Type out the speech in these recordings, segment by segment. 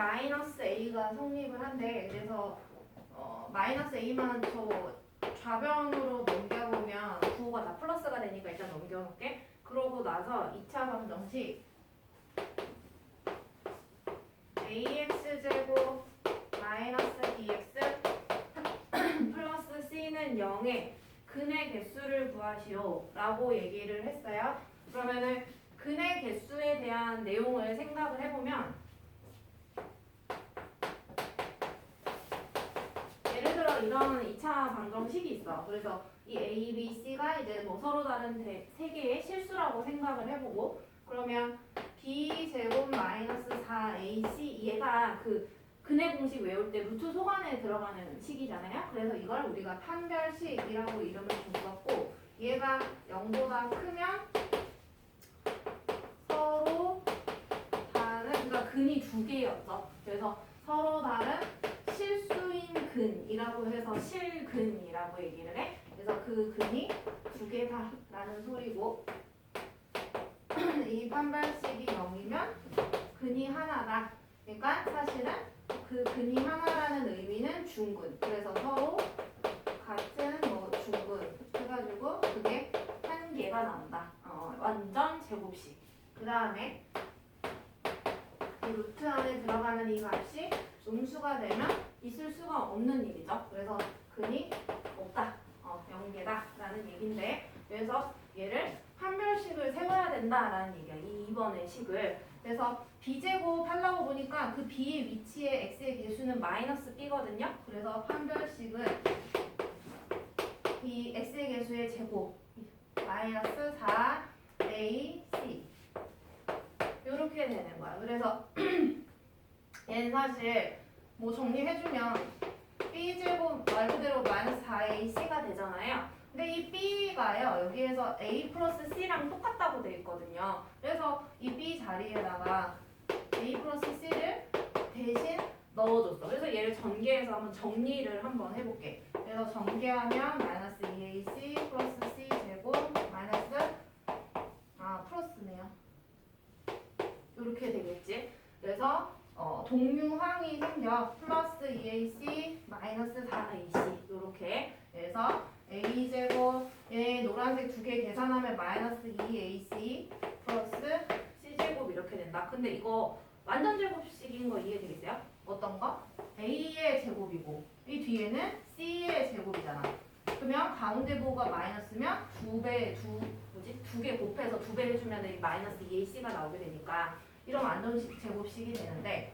마이너스 a가 성립을 한대. 그래서 마이너스 a만 저 좌변으로 넘겨보면 부호가 다 플러스가 되니까 일단 넘겨놓을게. 그러고 나서 2차 방정식 ax제곱 마이너스 bx 플러스 c는 0의 근의 개수를 구하시오 라고 얘기를 했어요. 그러면은 근의 개수에 대한 내용을 생각을 해보면 예를 들어 이런 2차 방정식이 있어. 그래서 이 A, B, C가 이제 뭐 서로 다른 세 개의 실수라고 생각을 해보고 그러면 B 제곱 마이너스 4AC 얘가 그 근의 공식 외울 때 루트 소관에 들어가는 식이잖아요. 그래서 이걸 우리가 판별식이라고 이름을 줬었고 얘가 0보다 크면 서로 다른 그러니까 근이 두 개였죠. 그래서 서로 다른 실수인 근이라고 해서 실근이라고 얘기를 해. 그래서 그 근이 두 개다라는 소리고 이 판별식이 0이면 근이 하나다. 그러니까 사실은 그 근이 하나라는 의미는 중근. 그래서 서로 같은 뭐 중근 해가지고 그게 한 개가 나온다. 완전 제곱식. 그 다음에 이 루트 안에 들어가는 이 값이 음수가 되면 있을 수가 없는 일이죠. 그래서 근이 없다. 0개다 라는 얘기인데 그래서 얘를 판별식을 세워야 된다라는 얘기야. 이 2번의 식을. 그래서 b제곱 하려고 보니까 그 b의 위치에 x의 개수는 마이너스 b거든요. 그래서 판별식은 이 x의 개수의 제곱 마이너스 4ac 이렇게 되는 거야. 그래서 얘는 사실 뭐 정리해주면 b제곱 말 그대로 마이너스 4ac가 되잖아요. 근데 이 b가요 여기에서 a 플러스 c랑 똑같다고 돼 있거든요. 그래서 이 b 자리에다가 a 플러스 c를 대신 넣어줬어. 그래서 얘를 전개해서 한번 정리를 한번 해볼게. 그래서 전개하면 마이너스 2ac 플러스 c 제곱 마이너스 플러스네요. 이렇게 되겠지. 그래서 동류항이 생겨 플러스 2ac 마이너스 4ac 이렇게. 그래서 a제곱 얘 노란색 두 개 계산하면 마이너스 2ac 플러스 c제곱 이렇게 된다. 근데 이거 완전 제곱식인 거 이해되겠어요? 어떤 거? a의 제곱이고 이 뒤에는 c의 제곱이잖아. 그러면 가운데 부호가 마이너스면 두 개 곱해서 두 배 해주면 이 마이너스 2ac가 나오게 되니까 이런 완전 제곱식이 되는데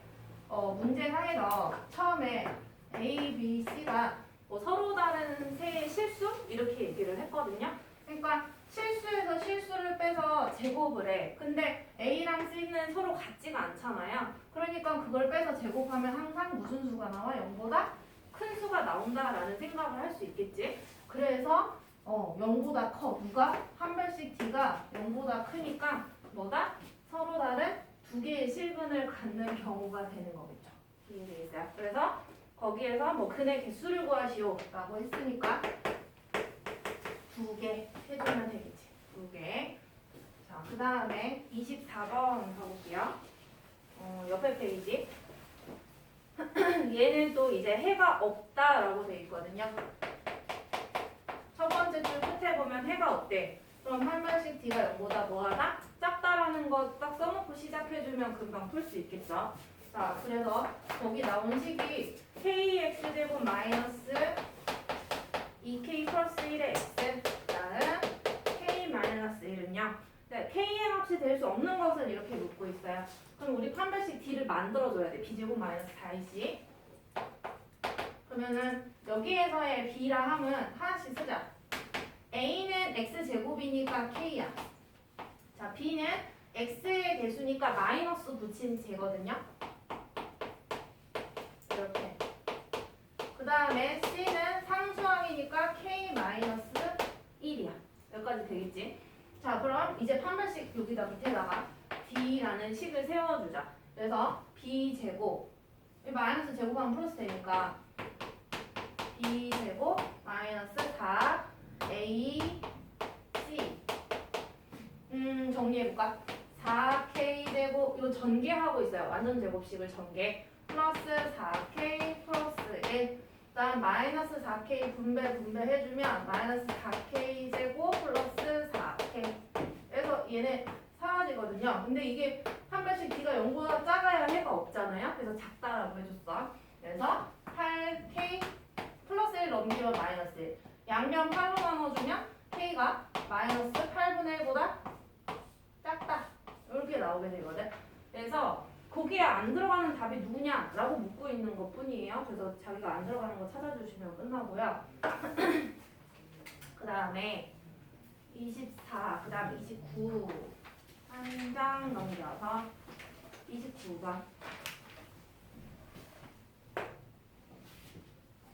문제상에서 처음에 A, B, C가 뭐 서로 다른 세 실수 이렇게 얘기를 했거든요. 그러니까 실수에서 실수를 빼서 제곱을 해. 근데 A랑 C는 서로 같지가 않잖아요. 그러니까 그걸 빼서 제곱하면 항상 무슨 수가 나와? 0보다 큰 수가 나온다라는 생각을 할 수 있겠지. 그래서 0보다 커. 누가? 판별식 D가 0보다 크니까 뭐다? 서로 다른 두 개의 실근을 갖는 경우가 되는 거겠죠. 이해되겠어요? 그래서 거기에서 뭐 근의 개수를 구하시오 라고 했으니까 두 개 해주면 되겠지. 두 개. 자, 그 다음에 24번 가볼게요. 옆에 페이지. 얘는 또 이제 해가 없다라고 돼 있거든요. 첫 번째 줄 끝에 보면 해가 없대. 그럼 판별식 D가 0보다 뭐하다? 작다라는 거 딱 써놓고 시작해주면 금방 풀 수 있겠죠. 자, 그래서 여기 나온 식이 kx제곱 마이너스 2k 플러스 1의 x라는 k 마이너스 1은요. 네, k의 값이 될 수 없는 것은 이렇게 묻고 있어요. 그럼 우리 판별식 D를 만들어줘야 돼. b제곱 마이너스 4ac. 그러면은 여기에서의 b라 함은 하나씩 쓰자. a는 x제곱이니까 k야. 자, b는 x의 개수니까 마이너스 붙인 제거든요. 이렇게. 그 다음에 c는 상수항이니까 k 마이너스 1이야. 여기까지 되겠지? 자, 그럼 이제 판별식 여기다 밑에다가 d라는 식을 세워주자. 그래서 b제곱 마이너스 제곱하면 플러스 되니까 b제곱 마이너스 4ac 정리해볼까? 4k제곱 이거 전개하고 있어요. 완전 제곱식을 전개. 플러스 4k 플러스 1. 그다음 마이너스 4k 분배해주면 마이너스 4k 제곱 플러스 4k. 그래서 얘네 사라지거든요. 근데 이게 한 배씩 D가 0보다 작아야 해가 없잖아요. 그래서 작다라고 해줬어. 그래서 8k 플러스 1 넘기면 마이너스 1. 양변 8로 나눠주면 k가 마이너스 8분의 1보다 작다. 이렇게 나오게 되거든. 그래서 거기에 안 들어가는 답이 누구냐라고 묻고 있는 것 뿐이에요. 그래서 자기가 안 들어가는 거 찾아주시면 끝나고요. 그 다음에 24, 그 다음 29. 한 장 넘겨서 29번.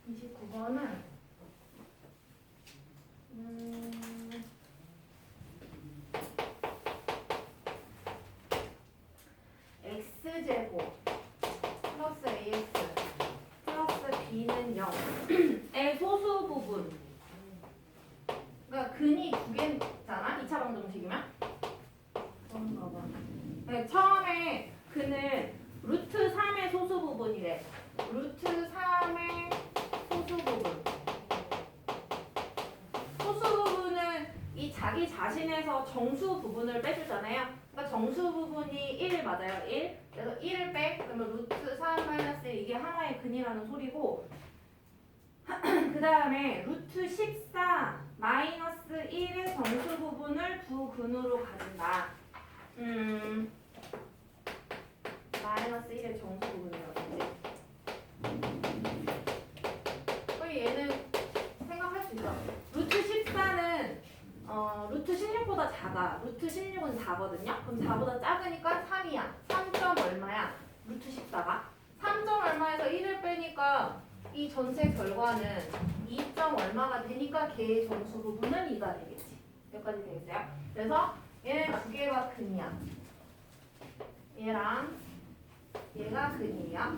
29번은 x제곱 플러스 ax 플러스 b는 0의 소수 부분. 그러니까 근이 두 개잖아. 2차 방정식이면. 그런가 봐. 네, 처음에 근은 루트 3의 소수 부분이래. 루트 3의 소수 부분. 소수 부분은 이 자기 자신에서 정수 부분을 빼주잖아요. 그러니까 정수 부분이 1 맞아요. 1. 그래서 1을 빼. 그러면 루트 3 마이너스 1 이게 하나의 근이라는 소리고 그 다음에 루트 14 마이너스 1의 정수 부분을 부근으로 가진다. 마이너스 1의 정수 부분이라든지. 얘는 생각할 수 있어. 루트 14는 루트 16보다 작아. 루트 16은 4거든요. 그럼 4보다 작으니까 3이야. 3점 얼마야? 루트 14가 3점 얼마에서 1을 빼니까 이 전체 결과는 2점 얼마가 되니까 걔의 정수 부분은 2가 되겠지. 여기까지 되겠어요? 그래서 얘는 두 개가 근이야. 얘랑 얘가 근이야.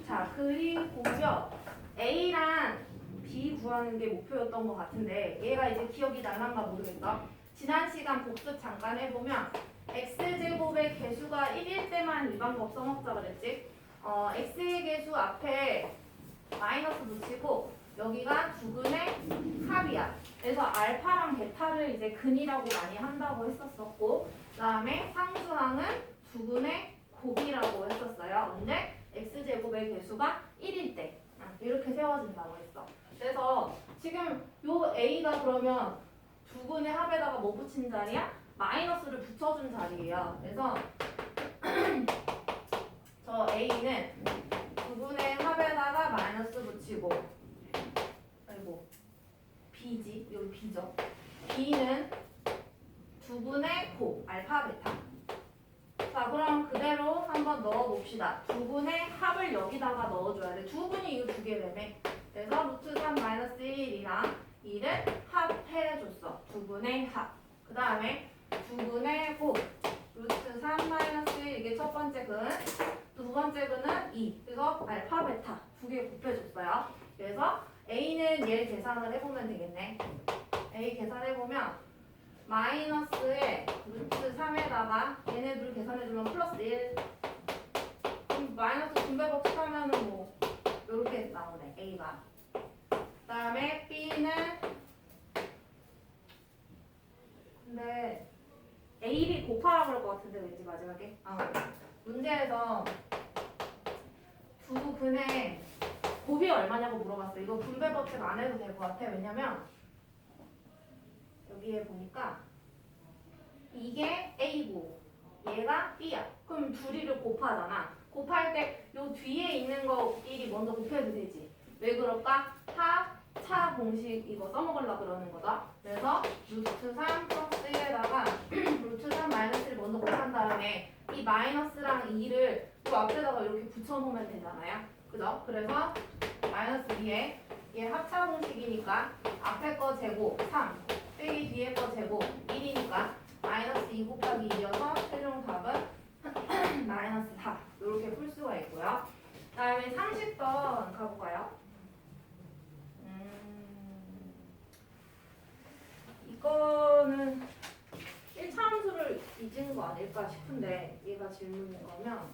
자, 그리고요. A랑 B 구하는 게 목표였던 것 같은데 얘가 이제 기억이 날란가 모르겠다. 지난 시간 복습 잠깐 해보면 x제곱의 개수가 1일 때만 이 방법 써먹자 그랬지. x의 개수 앞에 마이너스 붙이고 여기가 두근의 합이야. 그래서 알파랑 베타를 이제 근이라고 많이 한다고 했었었고 그 다음에 상수항은 두근의 곱이라고 했었어요. 근데 x제곱의 개수가 1일 때 이렇게 세워진다고 했어. 그래서 지금 요 a가 그러면 두근의 합에다가 뭐 붙인 자리야? 마이너스를 붙여준 자리예요. 그래서 저 a는 두근의 합에다가 마이너스 붙이고 아이고 b지 여기 b죠. b는 두근의 곱 알파 베타. 자 그럼 그대로 한번 넣어봅시다. 두근의 합을 여기다가 넣어줘야 돼. 두근이 이 두 개라며. 그래서 루트 3 마이너스 1이랑 2를 합해줬어. 두근의 합. 그 다음에 두근의 곱 루트 3 마이너스 1 이게 첫 번째 근. 두 번째 근은 2. 그래서 알파 베타 두 개 곱해줬어요. 그래서 A는 얘 계산을 해보면 되겠네. A 계산해보면 마이너스에 루트 3에다가 얘네들 계산해주면 플러스 1. 그럼 마이너스 분배 법칙하면은 뭐 요렇게 나오네. A가. 그 다음에 B는 근데 A, B 곱하라 그럴 것 같은데 왠지 마지막에 문제에서 두 근의 곱이 얼마냐고 물어봤어. 이거 분배 법칙 안 해도 될 것 같아. 왜냐면 여기에 보니까 이게 A고 얘가 B야. 그럼 둘이를 곱하잖아. 곱할 때 요 뒤에 있는 거 1이 먼저 곱해도 되지. 왜 그럴까? 차 공식 이거 써먹으려고 그러는 거다. 그래서 루트 3 플러스 1에다가 루트 3 마이너스 1 먼저 곱한 다음에 이 마이너스랑 2를 요 앞에다가 이렇게 붙여놓으면 되잖아요. 그죠? 그래서 마이너스 2에 얘 합차 공식이니까 앞에 거 제곱 3 빼기 뒤에 거 제곱 1이니까 마이너스 2 곱하기 2여서 최종 답은 마이너스 4 이렇게 풀 수가 있고요. 그 다음에 30번 가볼까요? 이거는 1차 함수를 잊은 거 아닐까 싶은데 얘가 질문인 거면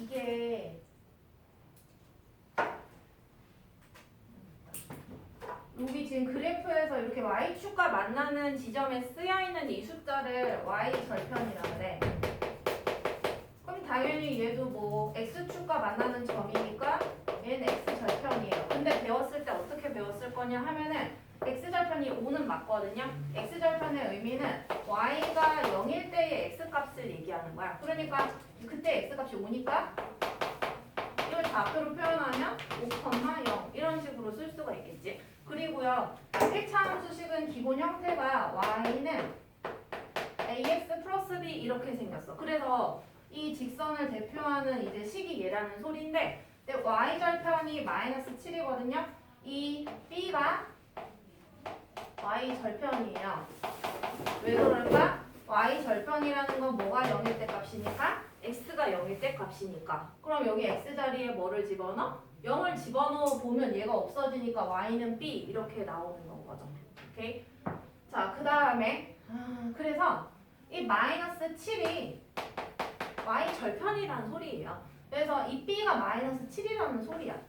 이게 여기 지금 그래프에서 이렇게 y축과 만나는 지점에 쓰여있는 이 숫자를 y절편이라 그래. 그럼 당연히 얘도 뭐 x축과 만나는 점이니까 얘는 x절편이에요. 근데 배웠을 때 어떻게 배웠을 거냐 하면은 x절편이 5는 맞거든요. x절편의 의미는 y가 0일 때의 x값을 얘기하는 거야. 그러니까 그때 x값이 5니까 이걸 다 앞으로 표현하면 5,0 이런 식으로 쓸 수가 있겠지. 그리고요, 일차함수식은 기본 형태가 y는 ax 플러스 b 이렇게 생겼어. 그래서 이 직선을 대표하는 이제 식이 얘라는 소리인데, y절편이 마이너스 7이거든요. 이 b가 y절편이에요. 왜 그럴까? y절편이라는 건 뭐가 0일 때 값이니까? x가 0일 때 값이니까. 그럼 여기 x 자리에 뭐를 집어넣어? 0을 집어넣어 보면 얘가 없어지니까 y는 b 이렇게 나오는 거죠. 오케이? 자, 그 다음에 그래서 이 마이너스 7이 y절편이라는 소리예요. 그래서 이 b가 마이너스 7이라는 소리야.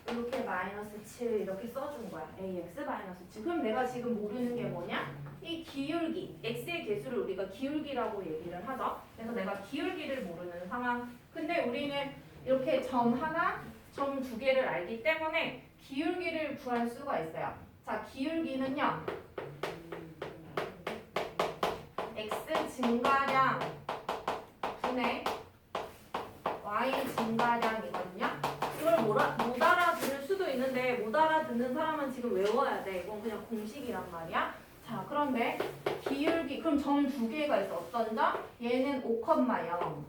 이렇게 마이너스 7 이렇게 써준 거야. ax 마이너스 7. 그럼 내가 지금 모르는 게 뭐냐? 이 기울기, x의 개수를 우리가 기울기라고 얘기를 하죠. 그래서 내가 기울기를 모르는 상황. 근데 우리는 이렇게 점 하나, 점 두 개를 알기 때문에 기울기를 구할 수가 있어요. 자, 기울기는요. x 증가량 분의 y 증가량이거든요. 이걸 못 알아들을 수도 있는데 못 알아듣는 사람은 지금 외워야 돼. 이건 그냥 공식이란 말이야. 자, 그런데 기울기, 그럼 점 두 개가 있어. 어떤 점? 얘는 5,0.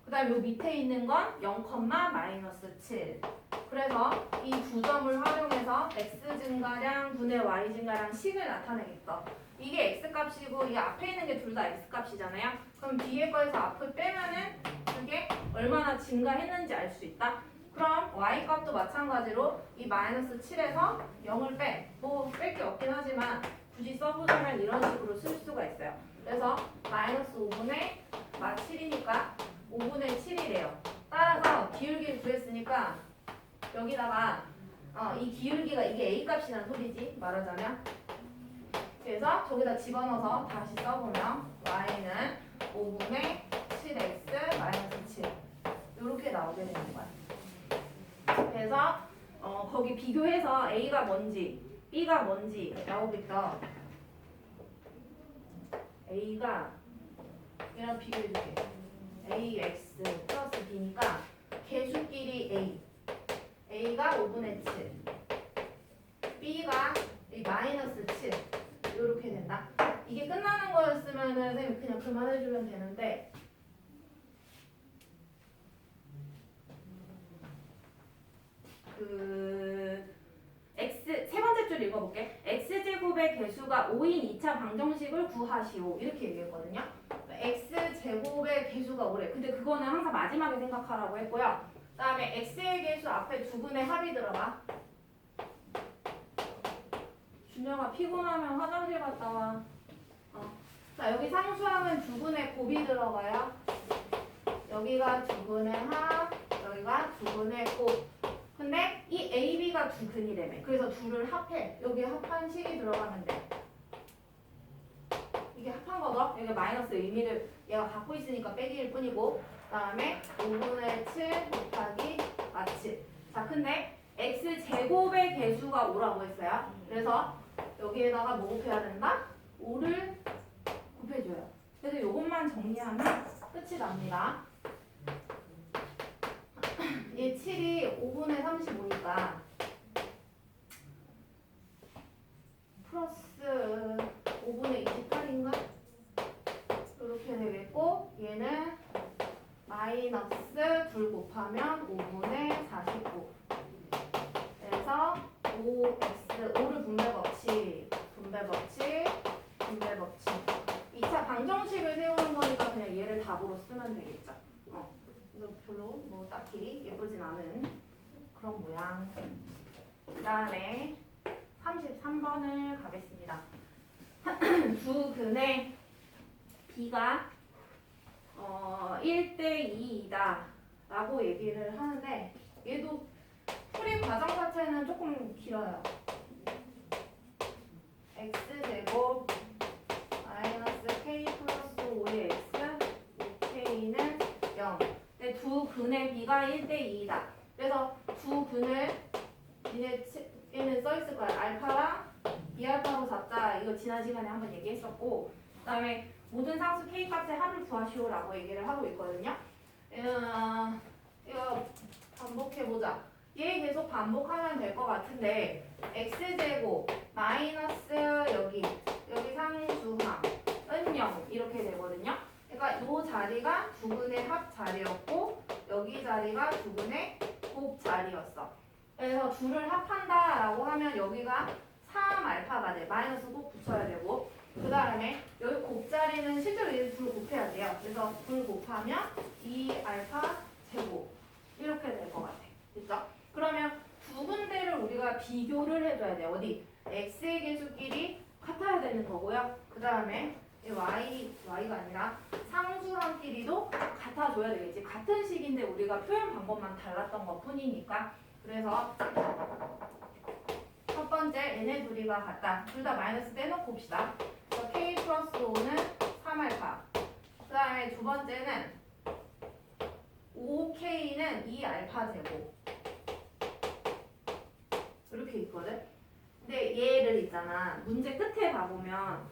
그 다음에 요 밑에 있는 건 0, 마이너스 7. 그래서 이 두 점을 활용해서 x 증가량 분의 y 증가량 식을 나타내겠어. 이게 x 값이고 이 앞에 있는 게 둘 다 x 값이잖아요. 그럼 뒤에 거에서 앞을 빼면은 그게 얼마나 증가했는지 알 수 있다. 그럼 y 값도 마찬가지로 이 마이너스 7에서 0을 빼. 뭐 뺄 게 없긴 하지만 굳이 써보자면 이런 식으로 쓸 수가 있어요. 그래서 마이너스 5분의 7이니까 5분의 7이래요. 따라서 기울기를 구했으니까 여기다가 이 기울기가 이게 a 값이라는 소리지 말하자면. 그래서 저기다 집어넣어서 다시 써보면 y는 5분의 7x 마이너스 7 이렇게 나오게 되는 거야. 그래서 거기 비교해서 a가 뭔지 b가 뭔지 나오겠죠. a가 이랑 비교해줄게. ax 플러스 b니까 개수끼리 a가 5분의 7 b가 이 마이너스 7 이렇게 된다. 이게 끝나는 거였으면은 선생님 그냥 그만해주면 되는데 x 세 번째 줄 읽어볼게. x제곱의 개수가 5인 2차 방정식을 구하시오 이렇게 얘기했거든요. x제곱의 개수가 5래. 근데 그거는 항상 마지막에 생각하라고 했고요. 그 다음에 x의 개수 앞에 두 분의 합이 들어가. 준영아 피곤하면 화장실 갔다 와. 자, 여기 상수항은 두 분의 곱이 들어가요. 여기가 두 분의 합, 여기가 두 분의 곱. 근데 이 A, B가 두 근이라며. 그래서 둘을 합해. 여기 합한 식이 들어가면 돼. 이게 합한 거죠. 여기 마이너스 의미를 얘가 갖고 있으니까 빼기일 뿐이고. 그 다음에 5분의 7 곱하기 7. 자, 근데 x제곱의 개수가 5라고 했어요. 그래서 여기에다가 뭐 곱해야 된다? 5를 곱해줘요. 그래서 이것만 정리하면 끝이 납니다. 이 7이 5분의 35니까 플러스 5분의 28인가? 이렇게 되겠고 얘는 마이너스 2 곱하면 5분의 49. 그래서 5를 분배법칙 2차 방정식을 세우는 거니까 그냥 얘를 답으로 쓰면 되겠죠. 그래서 별로 뭐 딱히 예쁘진 않은 그런 모양. 그 다음에 33번을 가겠습니다. 두 근의 B가 1대2이다 라고 얘기를 하는데 얘도 풀이 과정 자체는 조금 길어요. x제곱 마이너스 k 플러스 5의 x 5k는 0. 근데 두 근의 비가 1대2이다. 그래서 두 근을 얘는 써있을 거야. 알파랑 비알파로 잡자. 이거 지난 시간에 한번 얘기했었고, 그 다음에 모든 상수 k 값의 합을 구하시오라고 얘기를 하고 있거든요. 이거 반복해보자. 얘 계속 반복하면 될 것 같은데 x제곱 마이너스 여기 상수항 은0 이렇게 되거든요. 그러니까 이 자리가 두 근의 합 자리였고 여기 자리가 두 근의 곱 자리였어. 그래서 둘을 합한다라고 하면 여기가 3알파가 돼. 마이너스 꼭 붙여야 되고 그 다음에 여기 곱자리는 실제로 얘를 둘 곱해야 돼요. 그래서 둘 곱하면 2알파 제곱 이렇게 될 것 같아. 됐죠? 그러면 두 군데를 우리가 비교를 해줘야 돼요. 어디? x의 개수끼리 같아야 되는 거고요. 그 다음에 y가 아니라 상수항끼리도 같아줘야 되겠지. 같은 식인데 우리가 표현 방법만 달랐던 것 뿐이니까. 그래서 첫 번째 얘네 둘이가 같다. 둘 다 마이너스 떼놓고 봅시다. 그래서 k 플러스 5는 3알파. 그 다음에 두 번째는 5k는 2알파 제곱. 이렇게 있거든. 근데 얘를 있잖아. 문제 끝에 가보면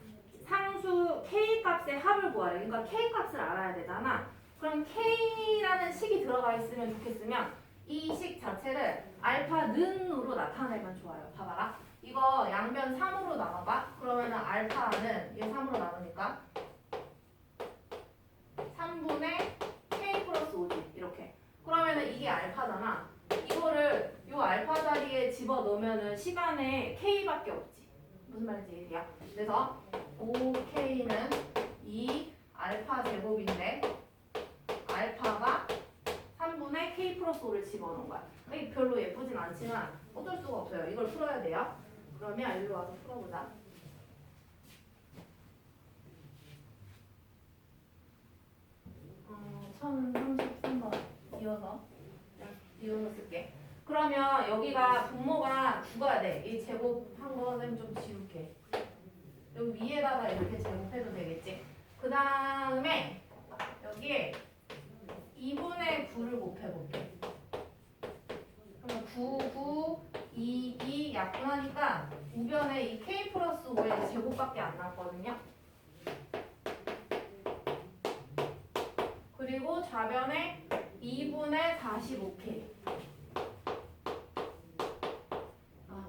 상수 k 값의 합을 구하래. 그러니까 k 값을 알아야 되잖아. 그럼 k라는 식이 들어가 있으면 좋겠으면 이 식 자체를 알파는으로 나타내면 좋아요. 봐봐라. 이거 양변 3으로 나눠봐. 그러면은 알파는 얘 3으로 나누니까 3분의 k 플러스 5지. 이렇게. 그러면은 이게 알파잖아. 이거를 요 알파 자리에 집어 넣으면은 시간에 k밖에 없지. 무슨 말인지 이해돼요? 그래서 5k는 2 알파 제곱인데 알파가 3분의 k 플러스 5를 집어넣은 거야. 이게 별로 예쁘진 않지만 어쩔 수가 없어요. 이걸 풀어야 돼요. 그러면 일로 와서 풀어보자. 1033번 이어서 쓸게. 그러면 여기가 분모가 죽어야 돼. 이 제곱한 거는 좀 지울게. 여기 위에다가 이렇게 제곱해도 되겠지. 그 다음에 여기에 2분의 9를 곱해볼게. 그러면 9, 9, 2 약분하니까 우변에 이 k 플러스 5의 제곱밖에 안 남거든요. 그리고 좌변에 2분의 45k.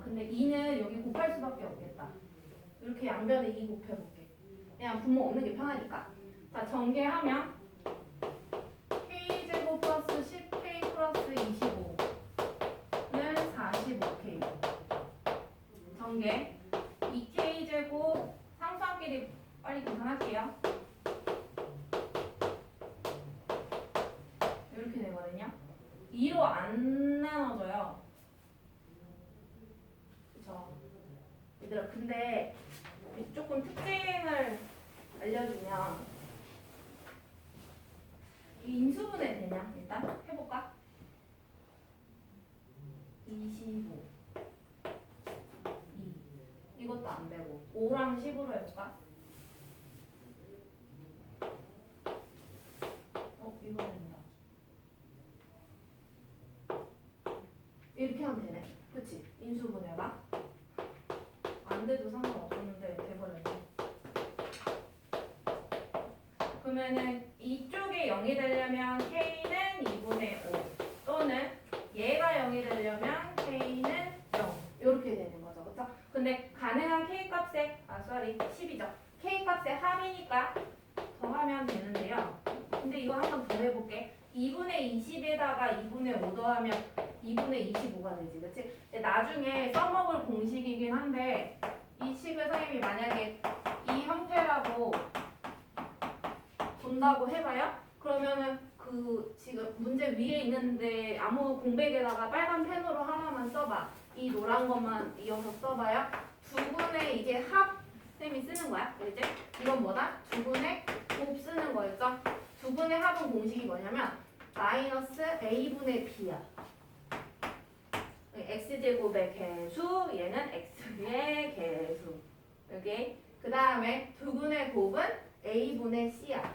근데 2는 여기 곱할 수밖에 없겠다. 이렇게 양변에 2 곱해볼게. 그냥 분모 없는 게 편하니까. 자, 전개하면 k제곱 플러스 10k 플러스 25는 45k. 전개 2k제곱 상수항끼리 빨리 계산할게요. 이렇게 되거든요. 2로 안 나눠져요. 그쵸? 얘들아, 근데 조금 특징을 알려주면 이 인수분해 되냐? 일단 해볼까? 25 2 이것도 안 되고 5랑 10으로 해볼까? 이거 된다. 이렇게 하면 되네. 그치? 인수분해가 안 돼도 상관없었는데 돼버렸네. 그러면은 이쪽에 0이 되려면 k는 2분의 5 또는 얘가 0이 되려면 k는 0 이렇게 되는 거죠. 그쵸? 근데 가능한 k 값의 10이죠. k 값의 합이니까 더하면 되는데요. 근데 이거 한 번 더 해볼게. 2분의 20에다가 2분의 5 더하면 2분의 25가 되지. 그치? 근데 나중에 써먹을 공식이긴 한데 이 식을 선생님이 만약에 이 형태라고 본다고 해봐요? 그러면은 그 지금 문제 위에 있는데 아무 공백에다가 빨간 펜으로 하나만 써봐. 이 노란 것만 이어서 써봐요. 두 분의 이게 합 쌤이 쓰는 거야. 이제 이건 뭐다? 두 분의 곱 쓰는 거였죠? 두 두분의 합은 공식이 뭐냐면 마이너스 a분의 b야. x제곱의 개수, 얘는 x의 개수. 여기 그 다음에 두분의 곱은 a분의 c야.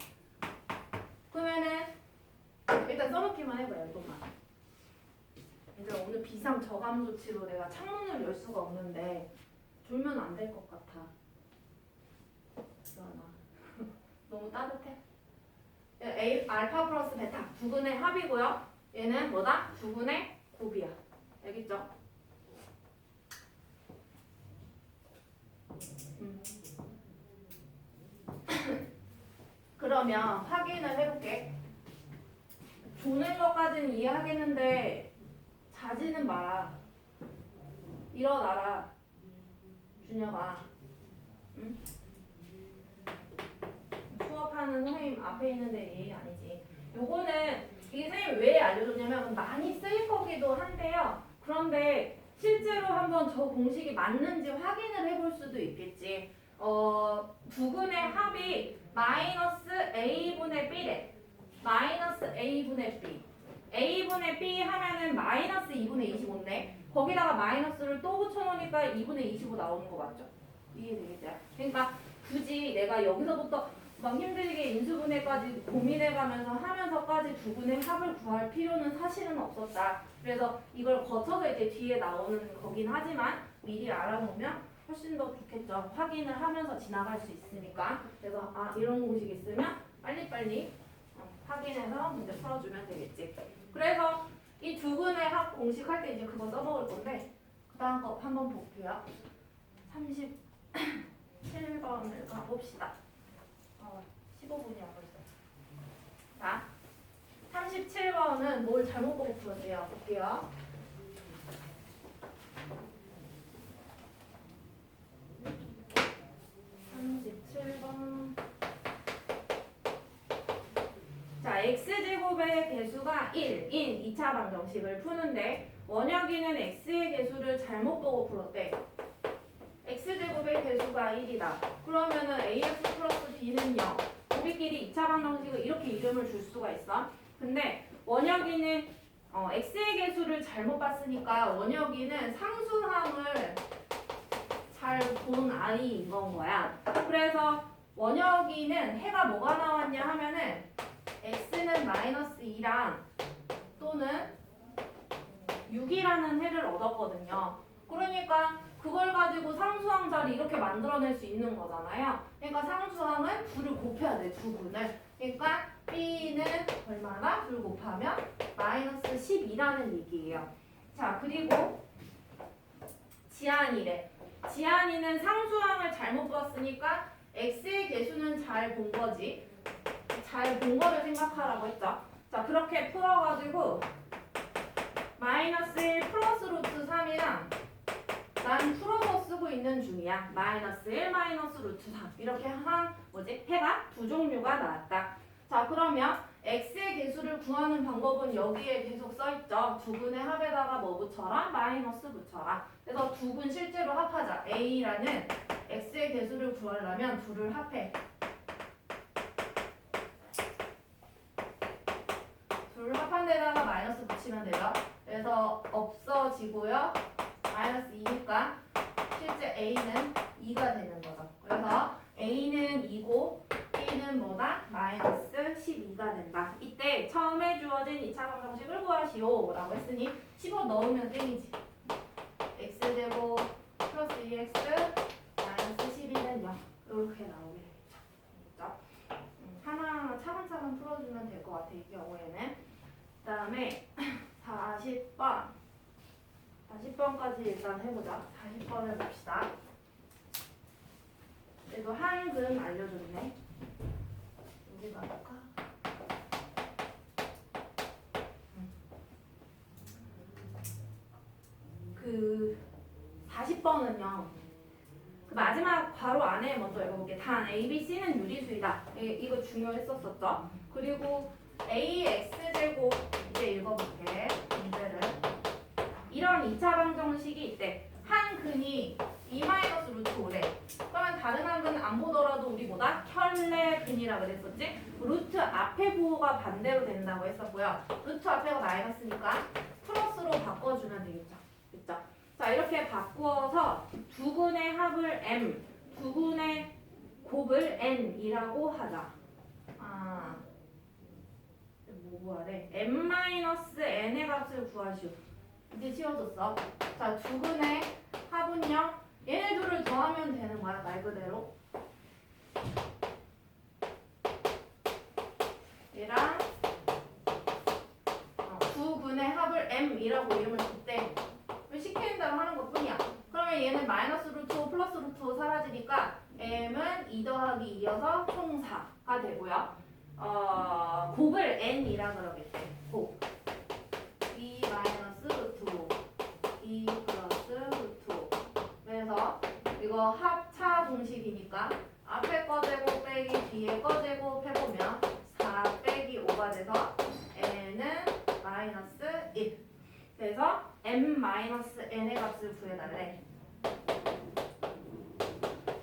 그러면은 일단 써놓기만 해봐요. 이것만. 이제 오늘 비상 저감 조치로 내가 창문을 열 수가 없는데 졸면 안 될 것 같아. 일어나. 너무 따뜻해? A, 알파 플러스 베타 두근의 합이고요. 얘는 뭐다? 두근의 곱이야. 알겠죠? 그러면 확인을 해볼게. 조는 것까지는 이해하겠는데 자지는 마라. 일어나라. 준혁아. 응? 수업하는 선생님 앞에 있는데 예의 아니지. 요거는 이게 선생님이 왜 알려줬냐면 많이 쓰일 거기도 한데요. 그런데 실제로 한번 저 공식이 맞는지 확인을 해볼 수도 있겠지. 두근의 합이 마이너스 a분의 b래. 마이너스 a분의 b. a분의 b 하면은 마이너스 2분의 25인데 거기다가 마이너스를 또 붙여놓으니까 2분의 25 나오는 거 맞죠? 이해되겠죠? 그러니까 굳이 내가 여기서부터 막 힘들게 인수분해까지 고민해가면서 하면서까지 두근의 합을 구할 필요는 사실은 없었다. 그래서 이걸 거쳐서 이제 뒤에 나오는 거긴 하지만 미리 알아놓으면 훨씬 더 좋겠죠. 확인을 하면서 지나갈 수 있으니까. 그래서 이런 공식 있으면 빨리빨리 확인해서 문제 풀어주면 되겠지. 그래서 이 두근의 합 공식 할 때 이제 그거 써먹을 건데 그 다음 거 한번 볼게요. 37번을 가봅시다. 15분이야 벌써. 자, 37번은 뭘 잘못 보고 풀었대요. 볼게요. 자, x제곱의 개수가 1인 2차 방정식을 푸는데 원혁이는 x의 개수를 잘못 보고 풀었대. x제곱의 개수가 1이다. 그러면은 ax 플러스 b는 0. 우리끼리 2차 방정식을 이렇게 이름을 줄 수가 있어. 근데 원혁이는 x의 개수를 잘못 봤으니까 원혁이는 상수항을 잘 본 아이인 건 거야. 그래서 원혁이는 해가 뭐가 나왔냐 하면은 x는 마이너스 2랑 또는 6이라는 해를 얻었거든요. 그러니까 그걸 가지고 상수항 자리 이렇게 만들어낼 수 있는 거잖아요. 그러니까 상수항은 둘을 곱해야 돼, 두 분을. 그러니까 b는 얼마나? 둘 곱하면 마이너스 12라는 얘기예요. 자, 그리고 지안이래. 지안이는 상수항을 잘못 봤으니까 x의 개수는 잘 본 거지. 잘 본 거를 생각하라고 했죠. 자, 그렇게 풀어가지고 마이너스 1 플러스 루트 3이랑 난 풀어서 쓰고 있는 중이야. 마이너스 1 마이너스 루트 3 이렇게 해가 두 종류가 나왔다. 자, 그러면 x의 개수를 구하는 방법은 여기에 계속 써있죠. 두근의 합에다가 뭐 붙여라? 마이너스 붙여라. 그래서 두근 실제로 합하자. a라는 x의 개수를 구하려면 둘을 합해. 둘 합한 데다가 마이너스 붙이면 되죠. 그래서 없어지고요. 마이너스 2니까 실제 a는 2가 되는 거죠. 그래서 a는 2고 b는 뭐다? 마이너스 12가 된다. 이때 처음에 주어진 2차 방정식을 구하시오 라고 했으니 15 넣으면 땡이지. x제곱 플러스 2x 마이너스 12는 0 이렇게 나오게 되겠죠. 하나하나 차근차근 풀어주면 될 것 같아. 이 경우에는. 그 다음에 40번까지 일단 해보자. 40번을 봅시다. 그래도 한근 알려줬네. 여기 가볼까? 그 40번은요. 그 마지막 괄호 안에 먼저 읽어볼게. 단 A, B, C는 유리수이다. 이거 중요했었었죠. 그리고 AX제곱 이제 읽어볼게. 문제를. 이런 2차 방정식이 있대. 한 근이 2-루트 5래. 그러면 다른 한 근은 안 보더라도 우리 뭐다? 켤레 근이라 그랬었지? 루트 앞에 루트와 반대로 된다고 했었고요. 루트 앞에가 마이너스니까 플러스로 바꿔주면 되겠죠. 그쵸? 자, 이렇게 바꾸어서 두근의 합을 m, 두근의 곱을 n이라고 하자. 아, 뭐 구하래? m-n의 값을 구하시오. 이제 쉬워졌어. 자, 두근의 합은요. 얘네 둘을 더하면 되는 거야, 말 그대로. 얘랑 두근의 합을 m이라고 이름을 줬대. 시키는 대로 하는 것 뿐이야. 그러면 얘는 마이너스 루트 5 플러스 루트 5 사라지니까 m은 2 더하기 2여서 총 4가 되고요. 곱을 n이라 그러겠대. 곱. 2 마이너스 루트 5. 2 플러스 루트 5. 그래서 이거 합차 공식이니까 앞에 거 제곱 빼기 뒤에 거 제곱 해보면 4 빼기 5가 돼서 n은 마이너스 1. 그래서 m-n의 값을 구해달래.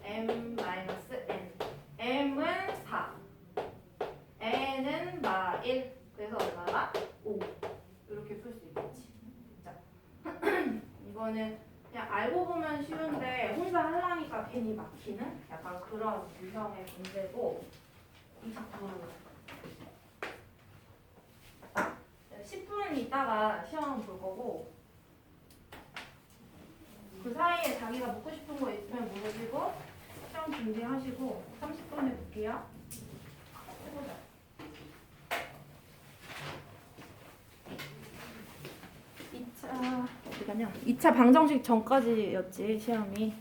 m-n. m은 4. n은 마 1. 그래서 얼마가? 5. 이렇게 풀 수 있겠지. 자, 이거는 그냥 알고 보면 쉬운데 혼자 하려니까 괜히 막히는 약간 그런 유형의 문제고 이 작품은 10분 있다가 시험 볼 거고 그 사이에 자기가 묻고 싶은 거 있으면 물어보고 시험 준비하시고 30분에 볼게요. 해보자. 2차 어디 가냐? 2차 방정식 전까지였지 시험이.